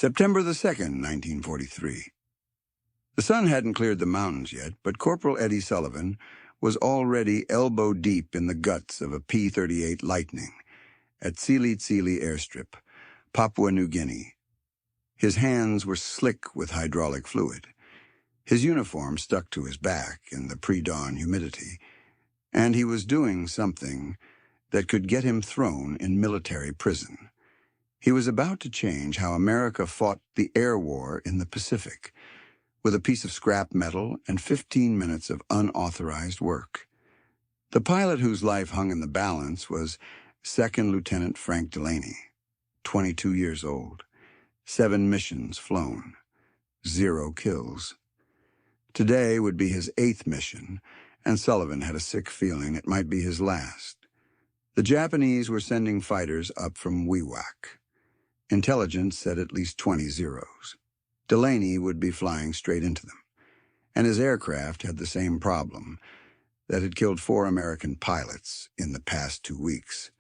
September the 2nd, 1943. The sun hadn't cleared the mountains yet, but Corporal Eddie Sullivan was already elbow-deep in the guts of a P-38 Lightning at Tsili Tsili Airstrip, Papua New Guinea. His hands were slick with hydraulic fluid. His uniform stuck to his back in the pre-dawn humidity, and he was doing something that could get him thrown in military prison. He was about to change how America fought the air war in the Pacific, with a piece of scrap metal and 15 minutes of unauthorized work. The pilot whose life hung in the balance was Second Lieutenant Frank Delaney, 22 years old, 7 missions flown, 0 kills. Today would be his 8th mission, and Sullivan had a sick feeling it might be his last. The Japanese were sending fighters up from Wewak. Intelligence said at least 20 zeros. Delaney would be flying straight into them, and his aircraft had the same problem that had killed 4 American pilots in the past 2 weeks.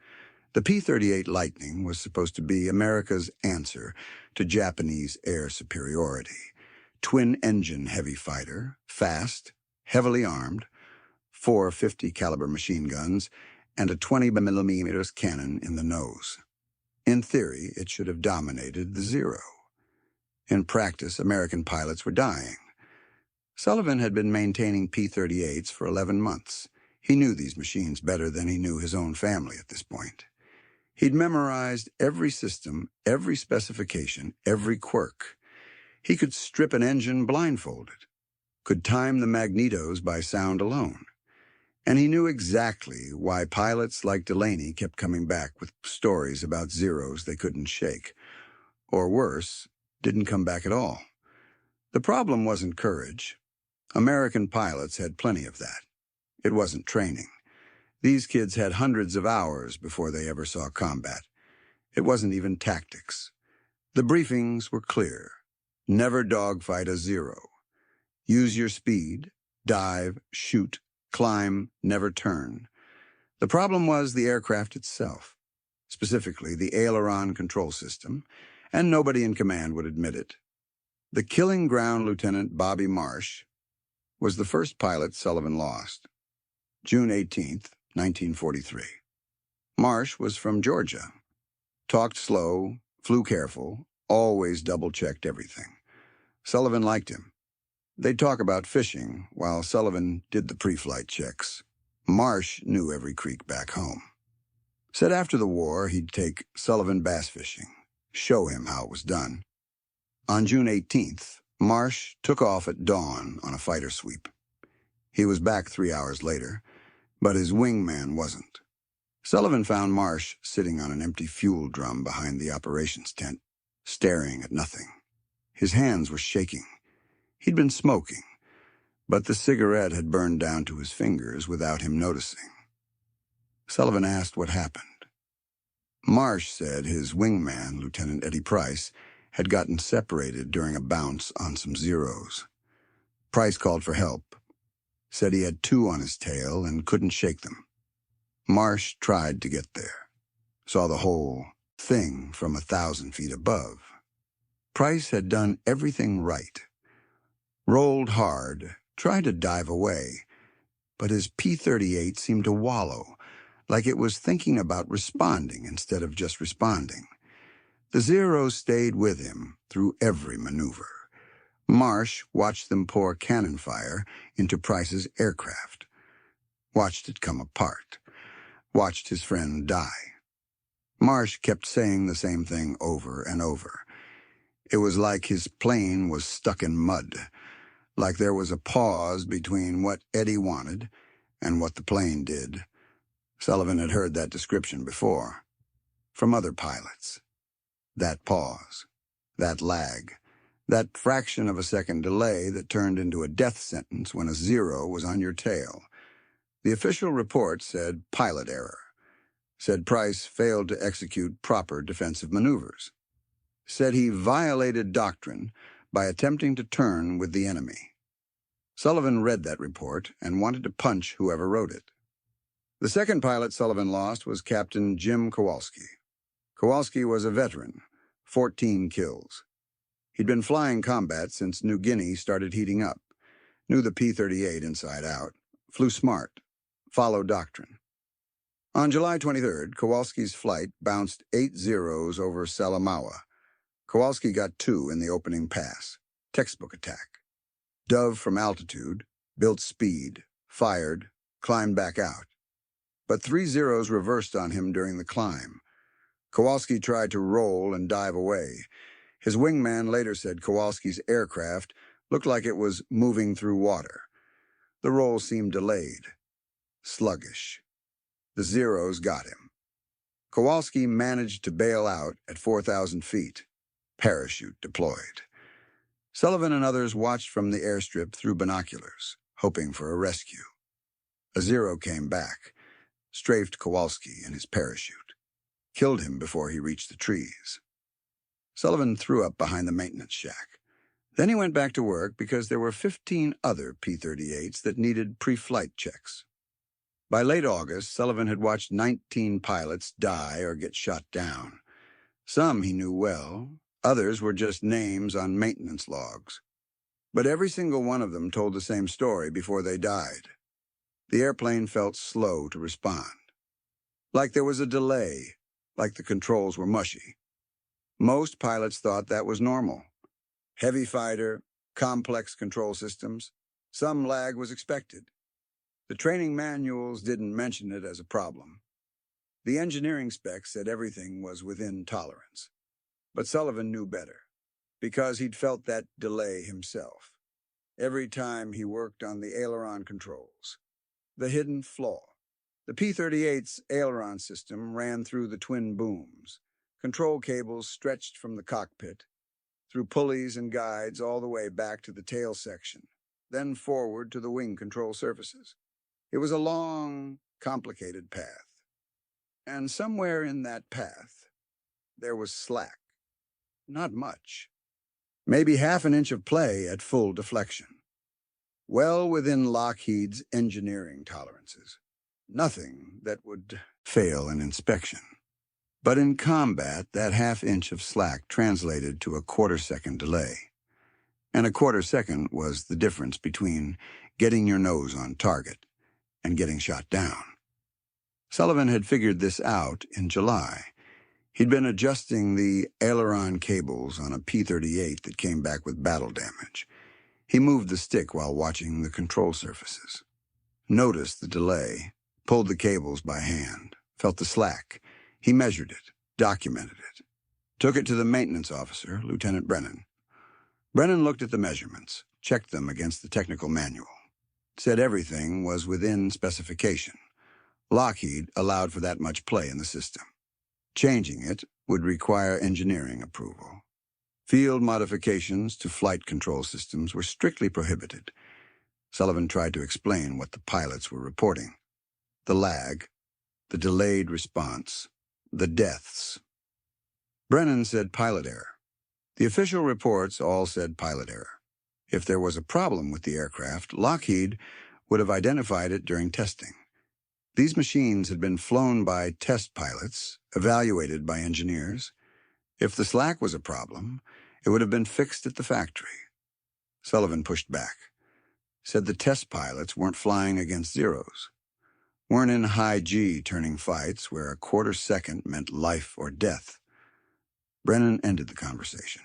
The P-38 Lightning was supposed to be America's answer to Japanese air superiority. Twin-engine heavy fighter, fast, heavily armed, 4 50 caliber machine guns, and a 20mm cannon in the nose. In theory, it should have dominated the Zero. In practice, American pilots were dying. Sullivan had been maintaining P-38s for 11 months. He knew these machines better than he knew his own family at this point. He'd memorized every system, every specification, every quirk. He could strip an engine blindfolded, could time the magnetos by sound alone. And he knew exactly why pilots like Delaney kept coming back with stories about Zeros they couldn't shake. Or worse, didn't come back at all. The problem wasn't courage. American pilots had plenty of that. It wasn't training. These kids had hundreds of hours before they ever saw combat. It wasn't even tactics. The briefings were clear. Never dogfight a Zero. Use your speed, dive, shoot, climb, never turn. The problem was the aircraft itself, specifically the aileron control system, and nobody in command would admit it. The killing ground Lieutenant Bobby Marsh was the first pilot Sullivan lost. June 18th, 1943. Marsh was from Georgia. Talked slow, flew careful, always double-checked everything. Sullivan liked him. They'd talk about fishing while Sullivan did the pre-flight checks. Marsh knew every creek back home. Said after the war he'd take Sullivan bass fishing, show him how it was done. On June 18th, Marsh took off at dawn on a fighter sweep. He was back 3 hours later, but his wingman wasn't. Sullivan found Marsh sitting on an empty fuel drum behind the operations tent, staring at nothing. His hands were shaking. He'd been smoking, but the cigarette had burned down to his fingers without him noticing. Sullivan asked what happened. Marsh said his wingman, Lieutenant Eddie Price, had gotten separated during a bounce on some Zeros. Price called for help, said he had 2 on his tail and couldn't shake them. Marsh tried to get there, saw the whole thing from 1,000 feet above. Price had done everything right. Rolled hard, tried to dive away, but his P-38 seemed to wallow, like it was thinking about responding instead of just responding. The Zeros stayed with him through every maneuver. Marsh watched them pour cannon fire into Price's aircraft, watched it come apart, watched his friend die. Marsh kept saying the same thing over and over. It was like his plane was stuck in mud, like there was a pause between what Eddie wanted and what the plane did. Sullivan had heard that description before, from other pilots. That pause, that lag, that fraction of a second delay that turned into a death sentence when a Zero was on your tail. The official report said pilot error, said Price failed to execute proper defensive maneuvers, said he violated doctrine by attempting to turn with the enemy. Sullivan read that report and wanted to punch whoever wrote it. The second pilot Sullivan lost was Captain Jim Kowalski. Kowalski was a veteran, 14 kills. He'd been flying combat since New Guinea started heating up, knew the P-38 inside out, flew smart, followed doctrine. On July 23rd, Kowalski's flight bounced 8 zeros over Salamaua. Kowalski got 2 in the opening pass. Textbook attack. Dove from altitude, built speed, fired, climbed back out. But 3 zeros reversed on him during the climb. Kowalski tried to roll and dive away. His wingman later said Kowalski's aircraft looked like it was moving through water. The roll seemed delayed, sluggish. The zeros got him. Kowalski managed to bail out at 4,000 feet. Parachute deployed. Sullivan and others watched from the airstrip through binoculars, hoping for a rescue. A zero came back, strafed Kowalski in his parachute, killed him before he reached the trees. Sullivan threw up behind the maintenance shack. Then he went back to work because there were 15 other P-38s that needed pre-flight checks. By late August, Sullivan had watched 19 pilots die or get shot down. Some he knew well, others were just names on maintenance logs. But every single one of them told the same story before they died. The airplane felt slow to respond. Like there was a delay, like the controls were mushy. Most pilots thought that was normal. Heavy fighter, complex control systems, some lag was expected. The training manuals didn't mention it as a problem. The engineering specs said everything was within tolerance. But Sullivan knew better, because he'd felt that delay himself. Every time he worked on the aileron controls. The hidden flaw. The P-38's aileron system ran through the twin booms. Control cables stretched from the cockpit, through pulleys and guides all the way back to the tail section, then forward to the wing control surfaces. It was a long, complicated path. And somewhere in that path, there was slack. Not much. Maybe half an inch of play at full deflection. Well within Lockheed's engineering tolerances. Nothing that would fail an inspection. But in combat, that half-inch of slack translated to a quarter-second delay. And a quarter-second was the difference between getting your nose on target and getting shot down. Sullivan had figured this out in July. He'd been adjusting the aileron cables on a P-38 that came back with battle damage. He moved the stick while watching the control surfaces. Noticed the delay, pulled the cables by hand, felt the slack. He measured it, documented it. Took it to the maintenance officer, Lieutenant Brennan. Brennan looked at the measurements, checked them against the technical manual. Said everything was within specification. Lockheed allowed for that much play in the system. Changing it would require engineering approval. Field modifications to flight control systems were strictly prohibited. Sullivan tried to explain what the pilots were reporting. The lag, the delayed response, the deaths. Brennan said pilot error. The official reports all said pilot error. If there was a problem with the aircraft, Lockheed would have identified it during testing. These machines had been flown by test pilots, evaluated by engineers. If the slack was a problem, it would have been fixed at the factory. Sullivan pushed back. Said the test pilots weren't flying against zeros. Weren't in high G turning fights where a quarter second meant life or death. Brennan ended the conversation.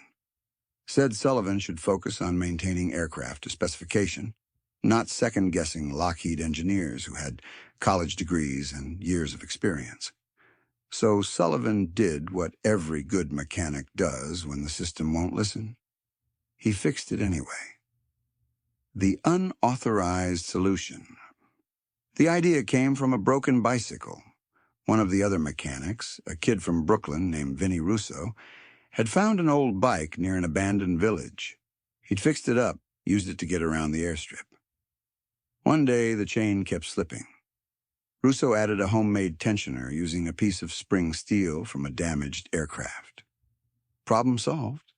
Said Sullivan should focus on maintaining aircraft to specification, not second-guessing Lockheed engineers who had college degrees and years of experience. So Sullivan did what every good mechanic does when the system won't listen. He fixed it anyway. The unauthorized solution. The idea came from a broken bicycle. One of the other mechanics, a kid from Brooklyn named Vinnie Russo, had found an old bike near an abandoned village. He'd fixed it up, used it to get around the airstrip. One day, the chain kept slipping. Russo added a homemade tensioner using a piece of spring steel from a damaged aircraft. Problem solved.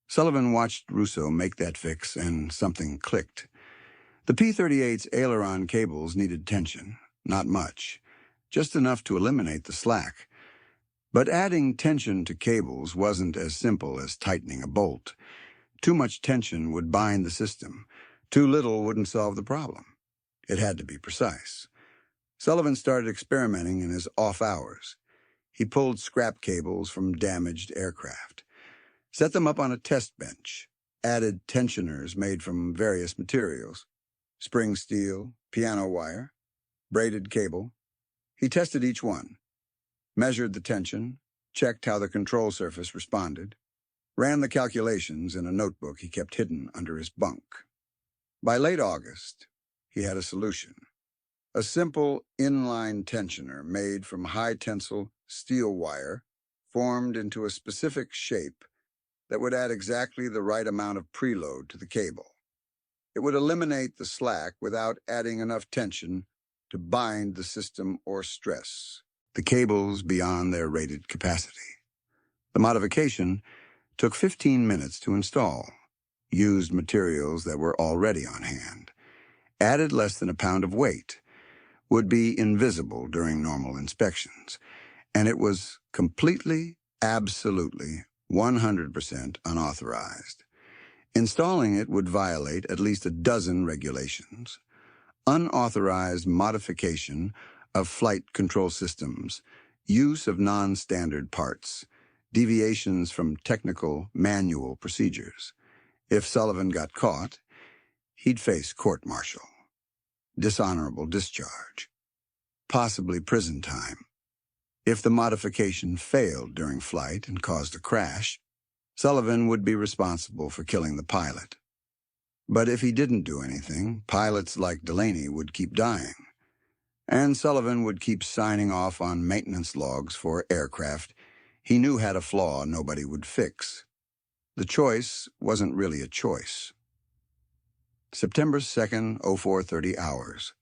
Sullivan watched Russo make that fix, and something clicked. The P-38's aileron cables needed tension, not much, just enough to eliminate the slack. But adding tension to cables wasn't as simple as tightening a bolt. Too much tension would bind the system. Too little wouldn't solve the problem. It had to be precise. Sullivan started experimenting in his off hours. He pulled scrap cables from damaged aircraft, set them up on a test bench, added tensioners made from various materials, spring steel, piano wire, braided cable. He tested each one, measured the tension, checked how the control surface responded, ran the calculations in a notebook he kept hidden under his bunk. By late August, he had a solution. A simple inline tensioner made from high-tensile steel wire formed into a specific shape that would add exactly the right amount of preload to the cable. It would eliminate the slack without adding enough tension to bind the system or stress the cables beyond their rated capacity. The modification took 15 minutes to install, used materials that were already on hand, added less than a pound of weight, would be invisible during normal inspections, and it was completely, absolutely, 100% unauthorized. Installing it would violate at least a dozen regulations. Unauthorized modification of flight control systems, use of non-standard parts, deviations from technical manual procedures. If Sullivan got caught, he'd face court-martial, dishonorable discharge, possibly prison time. If the modification failed during flight and caused a crash, Sullivan would be responsible for killing the pilot. But if he didn't do anything, pilots like Delaney would keep dying, and Sullivan would keep signing off on maintenance logs for aircraft he knew had a flaw nobody would fix. The choice wasn't really a choice. September 2nd, 0430 hours.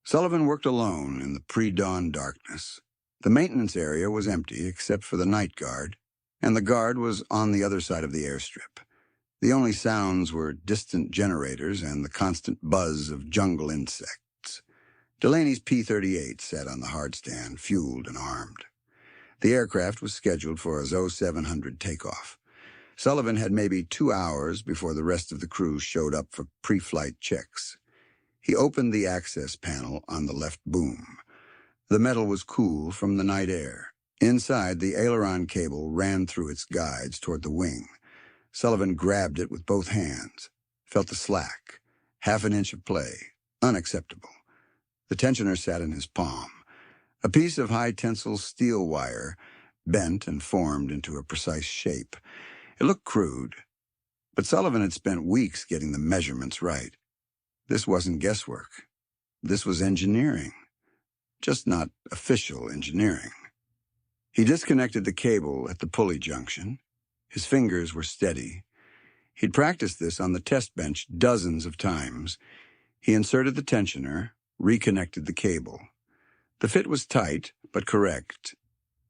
Sullivan worked alone in the pre-dawn darkness. The maintenance area was empty except for the night guard, and the guard was on the other side of the airstrip. The only sounds were distant generators and the constant buzz of jungle insects. Delaney's P-38 sat on the hardstand, fueled and armed. The aircraft was scheduled for a ZO-700 takeoff. Sullivan had maybe 2 hours before the rest of the crew showed up for pre-flight checks. He opened the access panel on the left boom. The metal was cool from the night air. Inside, the aileron cable ran through its guides toward the wing. Sullivan grabbed it with both hands, felt the slack. Half an inch of play. Unacceptable. The tensioner sat in his palm. A piece of high-tensile steel wire bent and formed into a precise shape. It looked crude, but Sullivan had spent weeks getting the measurements right. This wasn't guesswork. This was engineering. Just not official engineering. He disconnected the cable at the pulley junction. His fingers were steady. He'd practiced this on the test bench dozens of times. He inserted the tensioner, reconnected the cable. The fit was tight, but correct.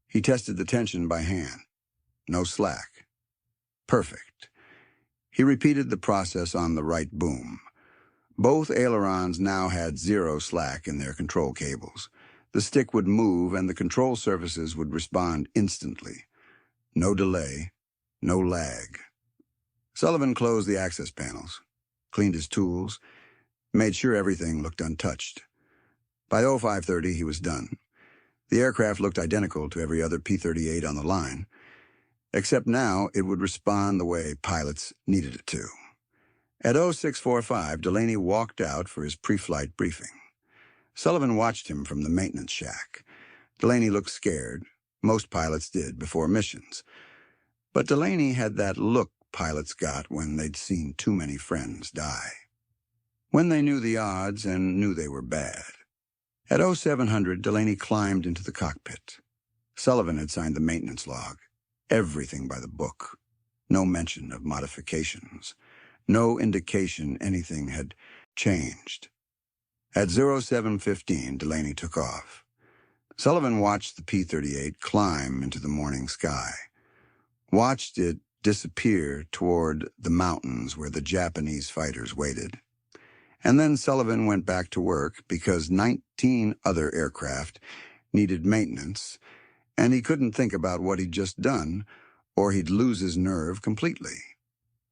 He tested the tension by hand. No slack. Perfect. He repeated the process on the right boom. Both ailerons now had 0 slack in their control cables. The stick would move and the control surfaces would respond instantly. No delay, no lag. Sullivan closed the access panels, cleaned his tools, made sure everything looked untouched. By 0530, he was done. The aircraft looked identical to every other P-38 on the line, except now it would respond the way pilots needed it to. At 0645, Delaney walked out for his pre-flight briefing. Sullivan watched him from the maintenance shack. Delaney looked scared. Most pilots did before missions. But Delaney had that look pilots got when they'd seen too many friends die. When they knew the odds and knew they were bad. At 0700, Delaney climbed into the cockpit. Sullivan had signed the maintenance log. Everything by the book. No mention of modifications. No indication anything had changed. At 0715, Delaney took off. Sullivan watched the P-38 climb into the morning sky. Watched it disappear toward the mountains where the Japanese fighters waited. And then Sullivan went back to work because 19 other aircraft needed maintenance, And he couldn't think about what he'd just done, or he'd lose his nerve completely.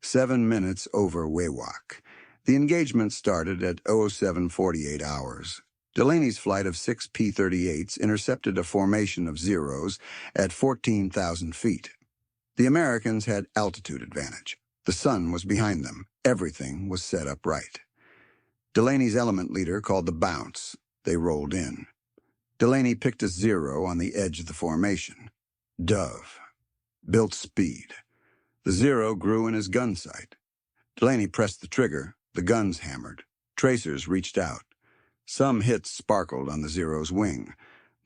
7 minutes over Wewak. The engagement started at 07:48 hours. Delaney's flight of 6 P-38s intercepted a formation of Zeros at 14,000 feet. The Americans had altitude advantage. The sun was behind them. Everything was set up right. Delaney's element leader called the bounce. They rolled in. Delaney picked a Zero on the edge of the formation. Dove. Built speed. The Zero grew in his gun sight. Delaney pressed the trigger. The guns hammered. Tracers reached out. Some hits sparkled on the Zero's wing.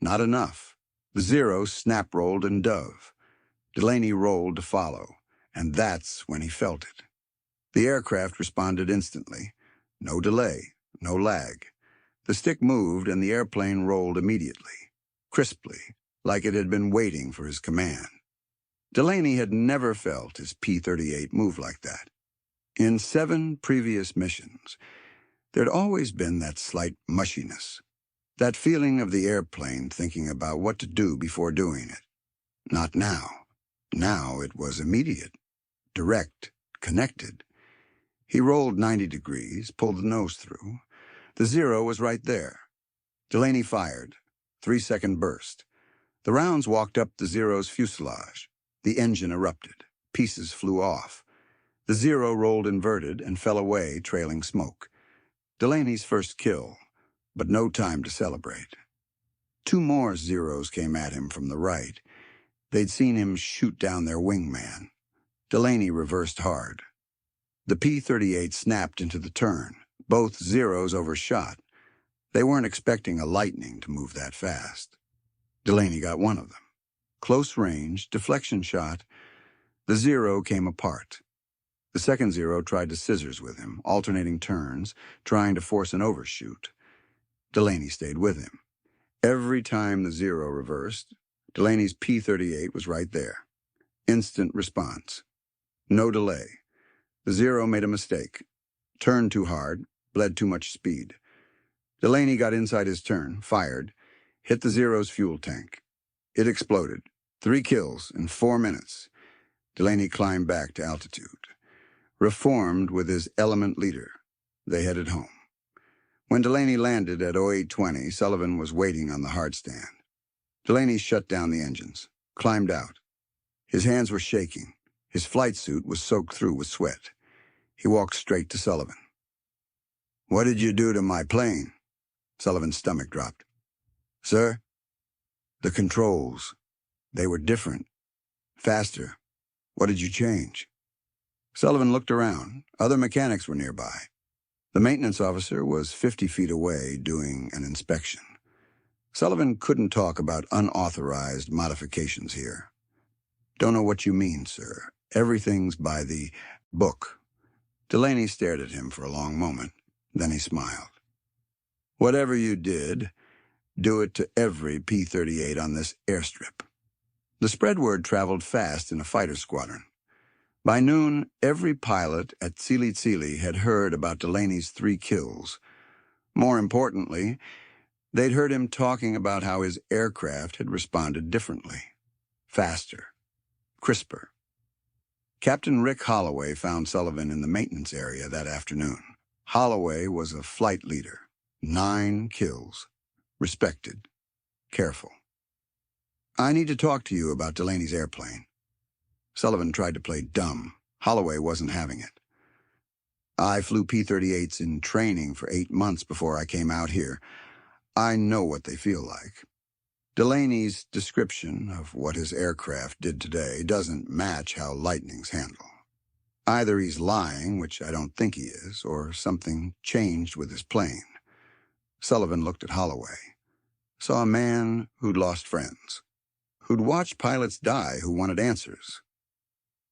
Not enough. The Zero snap-rolled and dove. Delaney rolled to follow, and that's when he felt it. The aircraft responded instantly. No delay, no lag. The stick moved and the airplane rolled immediately, crisply, like it had been waiting for his command. Delaney had never felt his P-38 move like that. In 7 previous missions, there'd always been that slight mushiness, that feeling of the airplane thinking about what to do before doing it. Not now. Now it was immediate, direct, connected. He rolled 90 degrees, pulled the nose through. The Zero was right there. Delaney fired. 3-second burst. The rounds walked up the Zero's fuselage. The engine erupted. Pieces flew off. The Zero rolled inverted and fell away, trailing smoke. Delaney's first kill, but no time to celebrate. 2 more Zeros came at him from the right. They'd seen him shoot down their wingman. Delaney reversed hard. The P-38 snapped into the turn. Both Zeros overshot. They weren't expecting a Lightning to move that fast. Delaney got one of them. Close range, deflection shot. The Zero came apart. The second Zero tried to scissors with him, alternating turns, trying to force an overshoot. Delaney stayed with him. Every time the Zero reversed, Delaney's P-38 was right there. Instant response. No delay. The Zero made a mistake. Turned too hard, bled too much speed. Delaney got inside his turn, fired, hit the Zero's fuel tank. It exploded. 3 kills in 4 minutes. Delaney climbed back to altitude. Reformed with his element leader, they headed home. When Delaney landed at 0820, Sullivan was waiting on the hard stand. Delaney shut down the engines, climbed out. His hands were shaking. His flight suit was soaked through with sweat. He walked straight to Sullivan. "What did you do to my plane?" Sullivan's stomach dropped. "Sir?" "The controls. They were different. Faster. What did you change?" Sullivan looked around. Other mechanics were nearby. The maintenance officer was 50 feet away doing an inspection. Sullivan couldn't talk about unauthorized modifications here. "Don't know what you mean, sir. Everything's by the book." Delaney stared at him for a long moment. Then he smiled. "Whatever you did, do it to every P-38 on this airstrip." The spread word traveled fast in a fighter squadron. By noon, every pilot at Tsili Tsili had heard about Delaney's 3 kills. More importantly, they'd heard him talking about how his aircraft had responded differently. Faster. Crisper. Captain Rick Holloway found Sullivan in the maintenance area that afternoon. Holloway was a flight leader. 9 kills. Respected. Careful. "I need to talk to you about Delaney's airplane." Sullivan tried to play dumb. Holloway wasn't having it. "I flew P-38s in training for 8 months before I came out here. I know what they feel like. Delaney's description of what his aircraft did today doesn't match how Lightnings handle. Either he's lying, which I don't think he is, or something changed with his plane." Sullivan looked at Holloway. Saw a man who'd lost friends, who'd watched pilots die who wanted answers.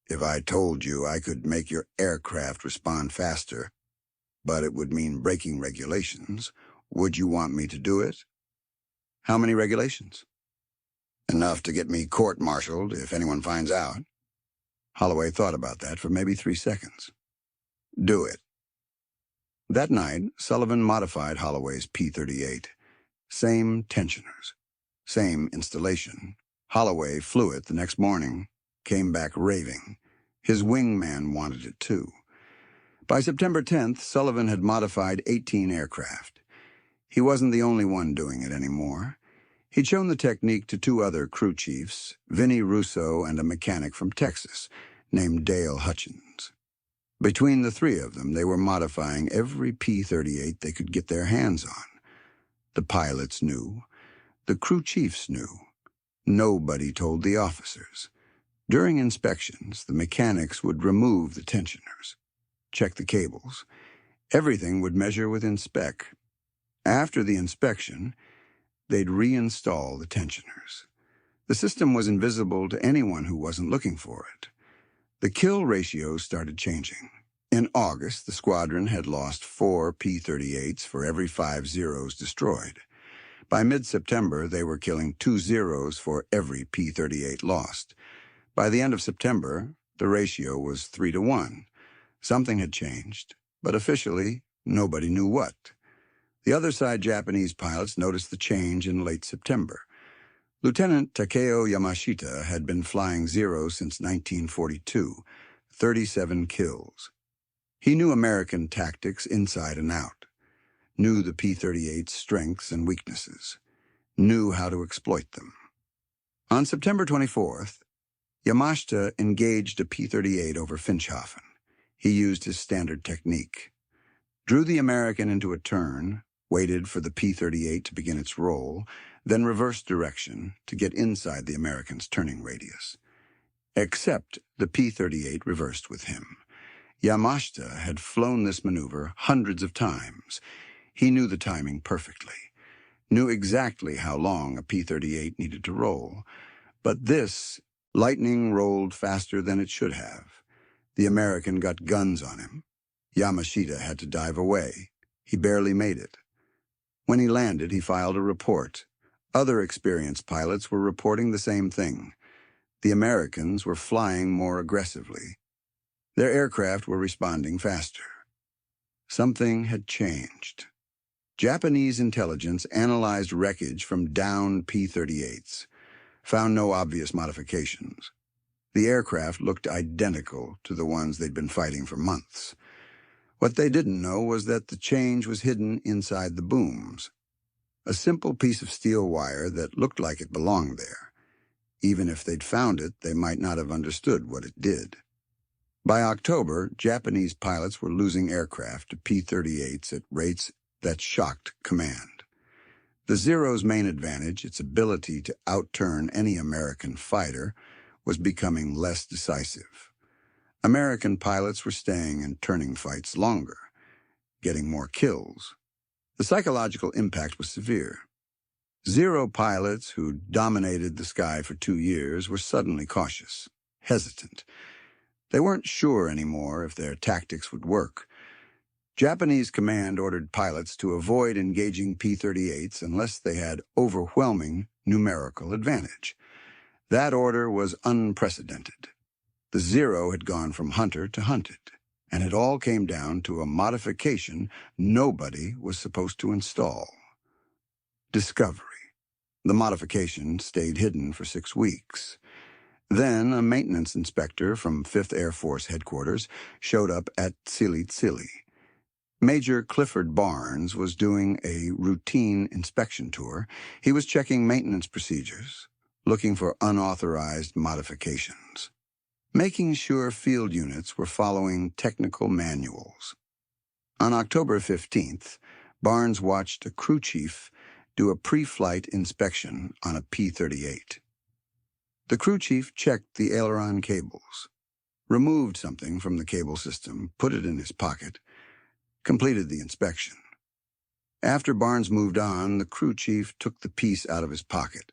"If I told you I could make your aircraft respond faster, but it would mean breaking regulations, would you want me to do it?" "How many regulations?" "Enough to get me court-martialed if anyone finds out." Holloway thought about that for maybe 3 seconds. "Do it." That night, Sullivan modified Holloway's P-38. Same tensioners. Same installation. Holloway flew it the next morning, came back raving. His wingman wanted it too. By September 10th, Sullivan had modified 18 aircraft. He wasn't the only one doing it anymore. He'd shown the technique to two other crew chiefs, Vinnie Russo and a mechanic from Texas named Dale Hutchins. Between the three of them, they were modifying every P-38 they could get their hands on. The pilots knew. The crew chiefs knew. Nobody told the officers. During inspections, the mechanics would remove the tensioners, check the cables. Everything would measure within spec. After the inspection, they'd reinstall the tensioners. The system was invisible to anyone who wasn't looking for it. The kill ratios started changing. In August, the squadron had lost 4 P-38s for every 5 Zeros destroyed. By mid-September, they were killing 2 Zeros for every P-38 lost. By the end of September, the ratio was 3-to-1. Something had changed, but officially, nobody knew what. The other side Japanese pilots noticed the change in late September. Lieutenant Takeo Yamashita had been flying Zero since 1942, 37 kills. He knew American tactics inside and out, knew the P-38's strengths and weaknesses, knew how to exploit them. On September 24th, Yamashita engaged a P-38 over Finchhofen. He used his standard technique. Drew the American into a turn, waited for the P-38 to begin its roll, then reversed direction to get inside the American's turning radius. Except the P-38 reversed with him. Yamashita had flown this maneuver hundreds of times. He knew the timing perfectly, knew exactly how long a P-38 needed to roll. But this, lightning rolled faster than it should have. The American got guns on him. Yamashita had to dive away. He barely made it. When he landed, he filed a report. Other experienced pilots were reporting the same thing. The Americans were flying more aggressively. Their aircraft were responding faster. Something had changed. Japanese intelligence analyzed wreckage from downed P-38s, found no obvious modifications. The aircraft looked identical to the ones they'd been fighting for months. What they didn't know was that the change was hidden inside the booms. A simple piece of steel wire that looked like it belonged there. Even if they'd found it, they might not have understood what it did. By October, Japanese pilots were losing aircraft to P-38s at rates that shocked command. The Zero's main advantage, its ability to outturn any American fighter, was becoming less decisive. American pilots were staying in turning fights longer, getting more kills. The psychological impact was severe. Zero pilots who dominated the sky for 2 years were suddenly cautious, hesitant. They weren't sure anymore if their tactics would work. Japanese command ordered pilots to avoid engaging P-38s unless they had overwhelming numerical advantage. That order was unprecedented. The Zero had gone from hunter to hunted, and it all came down to a modification nobody was supposed to install. Discovery. The modification stayed hidden for 6 weeks. Then a maintenance inspector from 5th Air Force Headquarters showed up at Tsili Tsili. Major Clifford Barnes was doing a routine inspection tour. He was checking maintenance procedures, looking for unauthorized modifications, making sure field units were following technical manuals. On October 15th, Barnes watched a crew chief do a pre-flight inspection on a P-38. The crew chief checked the aileron cables, removed something from the cable system, put it in his pocket, completed the inspection. After Barnes moved on, the crew chief took the piece out of his pocket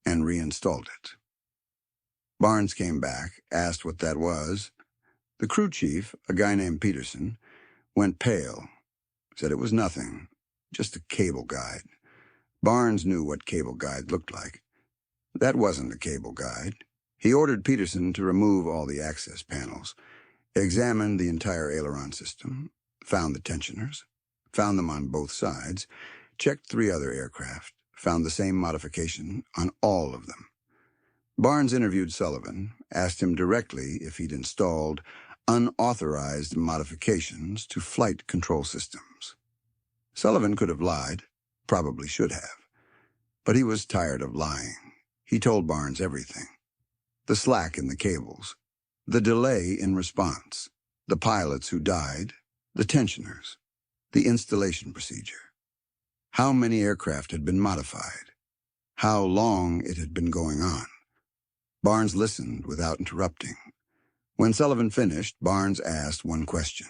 and reinstalled it. Barnes came back, asked what that was. The crew chief, a guy named Peterson, went pale, said it was nothing, just a cable guide. Barnes knew what cable guide looked like. That wasn't a cable guide. He ordered Peterson to remove all the access panels, examined the entire aileron system, found the tensioners, found them on both sides, checked 3 other aircraft, found the same modification on all of them. Barnes interviewed Sullivan, asked him directly if he'd installed unauthorized modifications to flight control systems. Sullivan could have lied, probably should have, but he was tired of lying. He told Barnes everything. The slack in the cables, the delay in response, the pilots who died, the tensioners, the installation procedure, how many aircraft had been modified, how long it had been going on. Barnes listened without interrupting. When Sullivan finished, Barnes asked one question.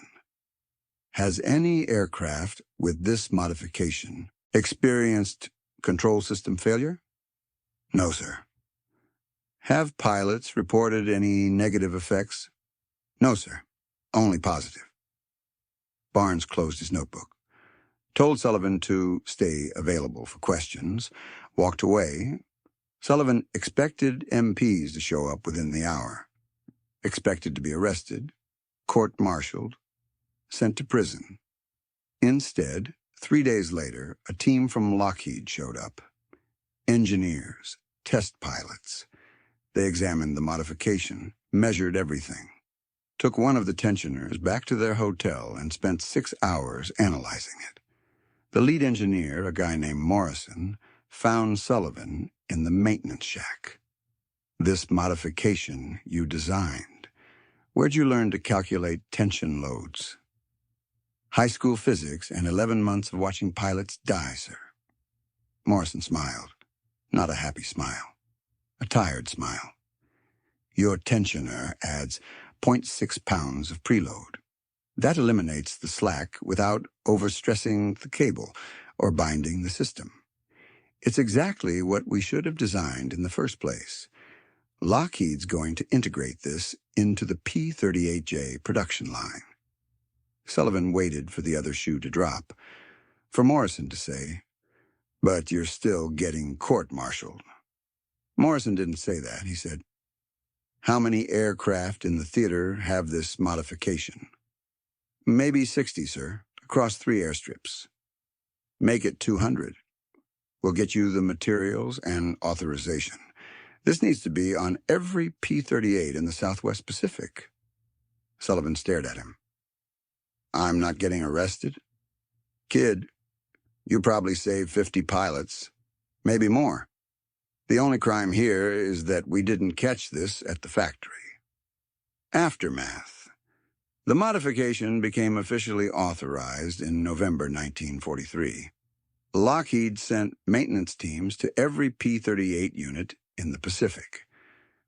Has any aircraft with this modification experienced control system failure? No, sir. Have pilots reported any negative effects? No, sir. Only positive. Barnes closed his notebook, told Sullivan to stay available for questions, walked away. Sullivan expected MPs to show up within the hour, expected to be arrested, court-martialed, sent to prison. Instead, 3 days later, a team from Lockheed showed up. Engineers, test pilots. They examined the modification, measured everything, took one of the tensioners back to their hotel and spent 6 hours analyzing it. The lead engineer, a guy named Morrison, found Sullivan in the maintenance shack. This modification you designed. Where'd you learn to calculate tension loads? High school physics and 11 months of watching pilots die, sir. Morrison smiled. Not a happy smile. A tired smile. Your tensioner adds 0.6 pounds of preload. That eliminates the slack without overstressing the cable or binding the system. It's exactly what we should have designed in the first place. Lockheed's going to integrate this into the P-38J production line. Sullivan waited for the other shoe to drop, for Morrison to say, "But you're still getting court-martialed." Morrison didn't say that. He said, "How many aircraft in the theater have this modification?" "Maybe 60, sir, across 3 airstrips." "Make it 200. We'll get you the materials and authorization. This needs to be on every P-38 in the Southwest Pacific." Sullivan stared at him. "I'm not getting arrested?" "Kid, you probably saved 50 pilots, maybe more. The only crime here is that we didn't catch this at the factory." Aftermath. The modification became officially authorized in November 1943. Lockheed sent maintenance teams to every P-38 unit in the Pacific.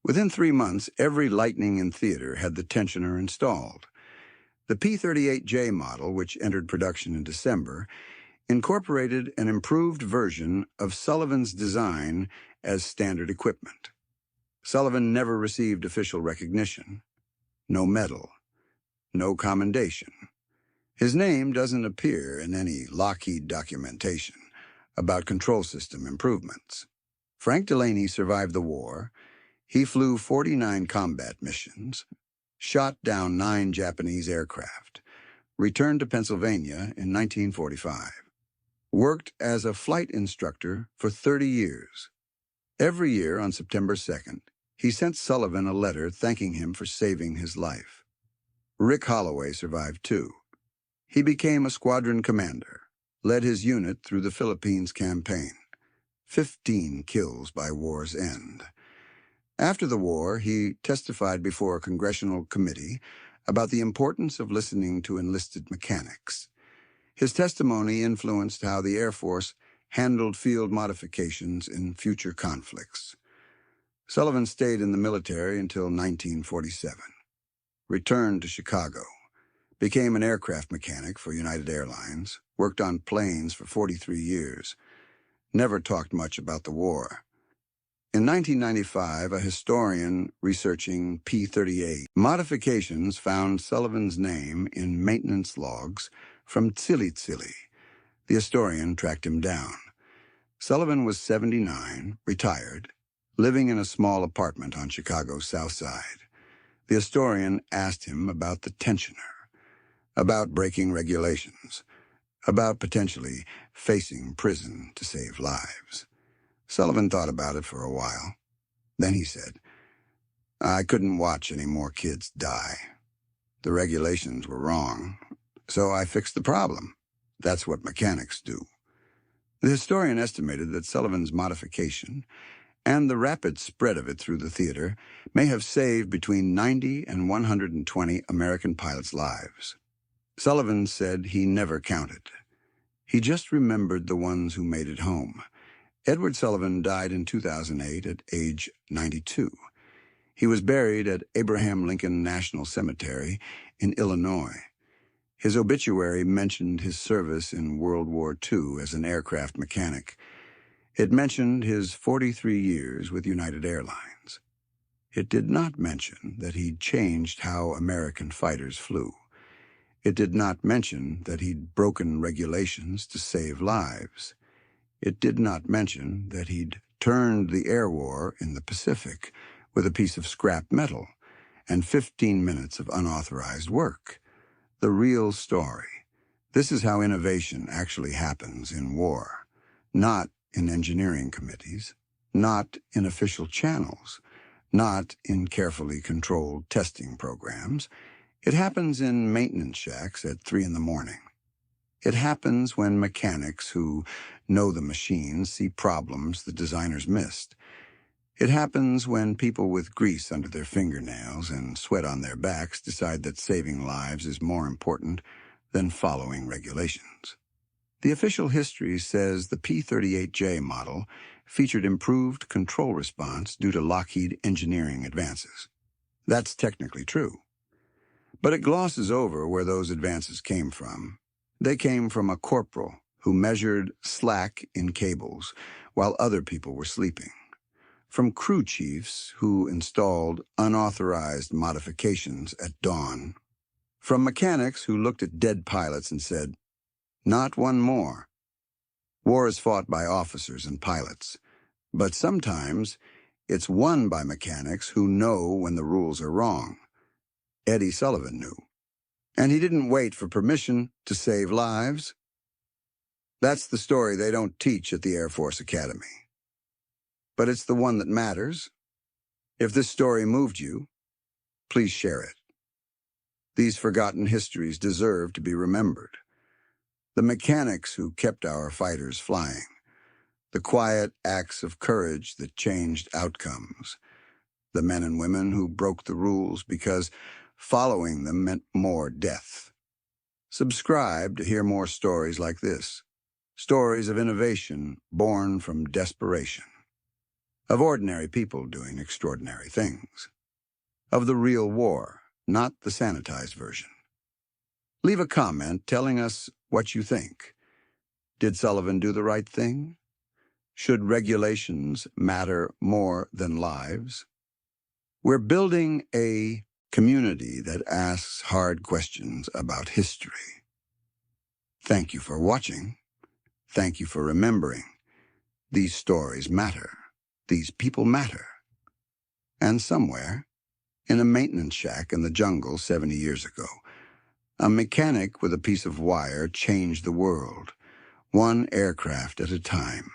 Within 3 months, every Lightning in theater had the tensioner installed. The P-38J model, which entered production in December, incorporated an improved version of Sullivan's design as standard equipment. Sullivan never received official recognition. No medal. No commendation. His name doesn't appear in any Lockheed documentation about control system improvements. Frank Delaney survived the war. He flew 49 combat missions, shot down 9 Japanese aircraft, returned to Pennsylvania in 1945, worked as a flight instructor for 30 years. Every year on September 2nd, he sent Sullivan a letter thanking him for saving his life. Rick Holloway survived too. He became a squadron commander, led his unit through the Philippines campaign. 15 kills by war's end. After the war, he testified before a congressional committee about the importance of listening to enlisted mechanics. His testimony influenced how the Air Force handled field modifications in future conflicts. Sullivan stayed in the military until 1947, returned to Chicago, became an aircraft mechanic for United Airlines, worked on planes for 43 years, never talked much about the war. In 1995, a historian researching P-38 modifications found Sullivan's name in maintenance logs from Tsili. The historian tracked him down. Sullivan was 79, retired, living in a small apartment on Chicago's South Side. The historian asked him about the tensioner, about breaking regulations, about potentially facing prison to save lives. Sullivan thought about it for a while. Then he said, "I couldn't watch any more kids die. The regulations were wrong, so I fixed the problem. That's what mechanics do." The historian estimated that Sullivan's modification and the rapid spread of it through the theater may have saved between 90 and 120 American pilots' lives. Sullivan said he never counted. He just remembered the ones who made it home. Edward Sullivan died in 2008 at age 92. He was buried at Abraham Lincoln National Cemetery in Illinois. His obituary mentioned his service in World War II as an aircraft mechanic. It mentioned his 43 years with United Airlines. It did not mention that he'd changed how American fighters flew. It did not mention that he'd broken regulations to save lives. It did not mention that he'd turned the air war in the Pacific with a piece of scrap metal and 15 minutes of unauthorized work. The real story. This is how innovation actually happens in war. Not in engineering committees, not in official channels, not in carefully controlled testing programs. It happens in maintenance shacks at 3 in the morning. It happens when mechanics who know the machines see problems the designers missed. It happens when people with grease under their fingernails and sweat on their backs decide that saving lives is more important than following regulations. The official history says the P-38J model featured improved control response due to Lockheed engineering advances. That's technically true. But it glosses over where those advances came from. They came from a corporal who measured slack in cables while other people were sleeping. From crew chiefs who installed unauthorized modifications at dawn. From mechanics who looked at dead pilots and said, "Not one more." War is fought by officers and pilots, but sometimes it's won by mechanics who know when the rules are wrong. Eddie Sullivan knew. And he didn't wait for permission to save lives. That's the story they don't teach at the Air Force Academy. But it's the one that matters. If this story moved you, please share it. These forgotten histories deserve to be remembered. The mechanics who kept our fighters flying. The quiet acts of courage that changed outcomes. The men and women who broke the rules because following them meant more death. Subscribe to hear more stories like this. Stories of innovation born from desperation. Of ordinary people doing extraordinary things. Of the real war, not the sanitized version. Leave a comment telling us what you think. Did Sullivan do the right thing? Should regulations matter more than lives? We're building a community that asks hard questions about history. Thank you for watching. Thank you for remembering. These stories matter. These people matter. And somewhere, in a maintenance shack in the jungle 70 years ago, a mechanic with a piece of wire changed the world, one aircraft at a time.